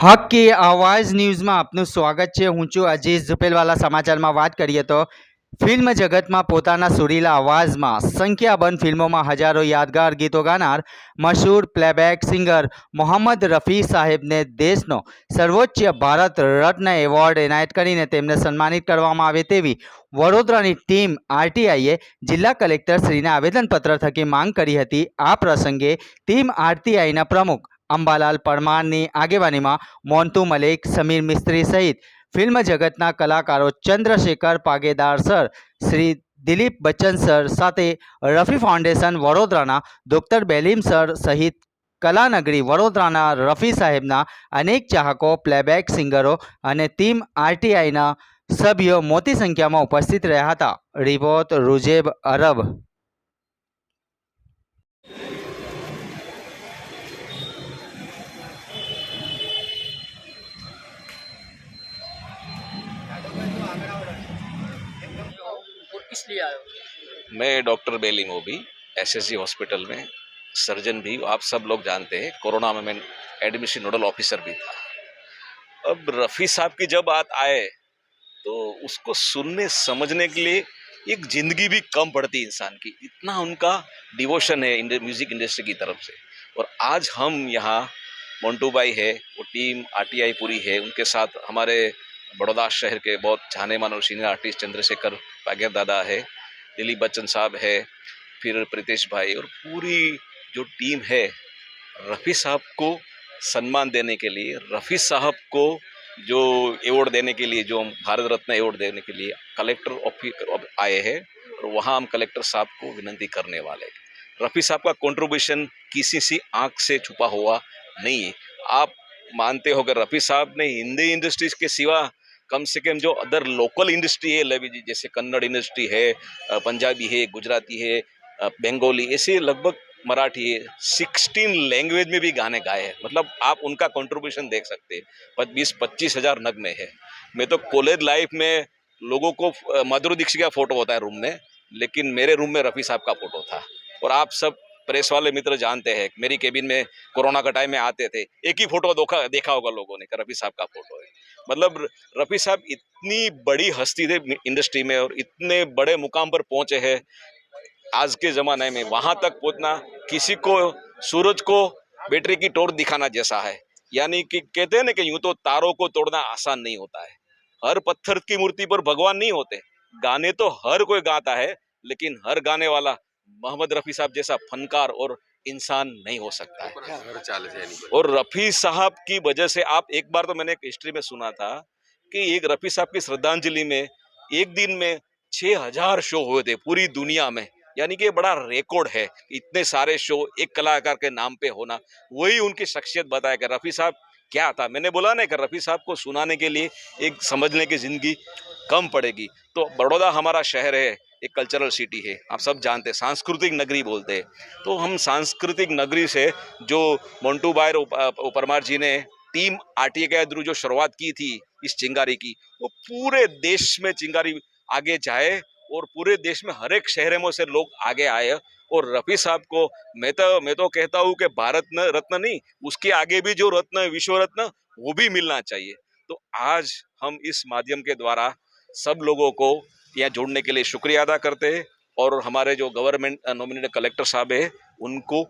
હક કે આવાજ ન્યૂઝમાં આપનું સ્વાગત છે। હું છું અજીઝ ઝુપેલવાલા। સમાચારમાં વાત કરીએ તો ફિલ્મ જગતમાં પોતાના સુરીલા અવાજમાં સંખ્યાબંધ ફિલ્મોમાં હજારો યાદગાર ગીતો ગાનાર મશહૂર પ્લેબેક સિંગર મોહમ્મદ રફી સાહેબને દેશનો સર્વોચ્ચ ભારત રત્ન એવોર્ડ એનાયત કરીને તેમને સન્માનિત કરવામાં આવે તેવી વડોદરાની ટીમ આરટીઆઈએ જિલ્લા કલેક્ટરશ્રીને આવેદનપત્ર થકી માંગ કરી હતી। આ પ્રસંગે ટીમ આરટીઆઈના પ્રમુખ અંબાલાલ પરમારની આગેવાનીમાં મોન્ટુ મલિક, સમીર મિસ્ત્રી સહિત ફિલ્મ જગતના કલાકારો ચંદ્રશેખર પાગેદાર સર, શ્રી દિલીપ બચ્ચન સર સાથે રફી ફાઉન્ડેશન વડોદરાના ડૉક્ટર બેલીમ સર સહિત કલાનગરી વડોદરાના રફી સાહેબના અનેક ચાહકો, પ્લેબેક સિંગરો અને ટીમ આરટીઆઈના સભ્યો મોટી સંખ્યામાં ઉપસ્થિત રહ્યા હતા। રિપોર્ટ રૂજેબ અરબ। किस लिए आए हो? मैं डॉक्टर बेलिंग हूँ भी एसएसजी हॉस्पिटल में सर्जन भी। आप सब लोग जानते हैं कोरोना में मैं एडमिशन नोडल ऑफिसर भी था। अब रफ़ी साहब की जब बात आए तो उसको सुनने समझने के लिए एक जिंदगी भी कम पड़ती इंसान की, इतना उनका डिवोशन है म्यूजिक इंडस्ट्री की तरफ से। और आज हम यहाँ मोन्टू भाई है, वो टीम आरटीआई पूरी है, उनके साथ हमारे बड़ौदा शहर के बहुत जाने माने सीनियर आर्टिस्ट चंद्रशेखर पागेर दादा है, दिलीप बच्चन साहब है, फिर प्रीतेश भाई और पूरी जो टीम है रफ़ी साहब को सम्मान देने के लिए, रफ़ी साहब को जो अवार्ड देने के लिए, जो भारत रत्न अवार्ड देने के लिए कलेक्टर ऑफिस आए हैं और वहाँ हम कलेक्टर साहब को विनती करने वाले। रफ़ी साहब का कंट्रीब्यूशन किसी सी आंख से छुपा हुआ नहीं है। आप मानते हो कि रफ़ी साहब ने हिंदी इंडस्ट्रीज के सिवा कम से कम जो अदर लोकल इंडस्ट्री है लवी जी, जैसे कन्नड़ इंडस्ट्री है, पंजाबी है, गुजराती है, बंगाली, ऐसे लगभग मराठी है, 16 लैंग्वेज में भी गाने गाए हैं। मतलब आप उनका कंट्रीब्यूशन देख सकते हैं। 20-25 हज़ार नग में है। मैं तो कॉलेज लाइफ में लोगों को माधुरी दीक्षित का फोटो होता है रूम में, लेकिन मेरे रूम में रफ़ी साहब का फोटो था। और आप सब प्रेस वाले मित्र जानते हैं, मेरी केबिन में कोरोना का टाइम में आते थे, एक ही फोटो देखा होगा लोगों ने, रफ़ी साहब का फोटो है। मतलब रफ़ी साहब इतनी बड़ी हस्ती थे इंडस्ट्री में और इतने बड़े मुकाम पर पहुंचे हैं आज के ज़माने में। वहाँ तक पहुँचना किसी को सूरज को बैटरी की टॉर्च दिखाना जैसा है। यानी कि कहते हैं ना कि यूं तो तारों को तोड़ना आसान नहीं होता है। हर पत्थर की मूर्ति पर भगवान नहीं होते। गाने तो हर कोई गाता है, लेकिन हर गाने वाला मोहम्मद रफ़ी साहब जैसा फनकार और इंसान नहीं हो सकता है। और रफ़ी साहब की वजह से आप एक बार तो मैंने एक हिस्ट्री में सुना था कि एक रफ़ी साहब की श्रद्धांजलि में एक दिन में 6000 शो हुए थे पूरी दुनिया में। यानी कि बड़ा रिकॉर्ड है, इतने सारे शो एक कलाकार के नाम पे होना। वही उनकी शख्सियत बताया कि रफ़ी साहब क्या था। मैंने बोला ना कि रफ़ी साहब को सुनाने के लिए एक समझने की जिंदगी कम पड़ेगी। तो बड़ौदा हमारा शहर है, एक कल्चरल सिटी है, आप सब जानते हैं, सांस्कृतिक नगरी बोलते हैं। तो हम सांस्कृतिक नगरी से जो मोन्टू भाई परमार जी ने टीम आरटीआई के थ्रू जो शुरुआत की थी इस चिंगारी की, वो पूरे देश में चिंगारी आगे जाए और पूरे देश में हर एक शहर में से लोग आगे आए। और रफ़ी साहब को मैं तो कहता हूँ कि भारत रत्न नहीं, उसके आगे भी जो रत्न विश्व रत्न वो भी मिलना चाहिए। तो आज हम इस माध्यम के द्वारा सब लोगों को यहाँ जोड़ने के लिए शुक्रिया अदा करते हैं और हमारे जो गवर्नमेंट नॉमिनेटेड कलेक्टर साहब है उनको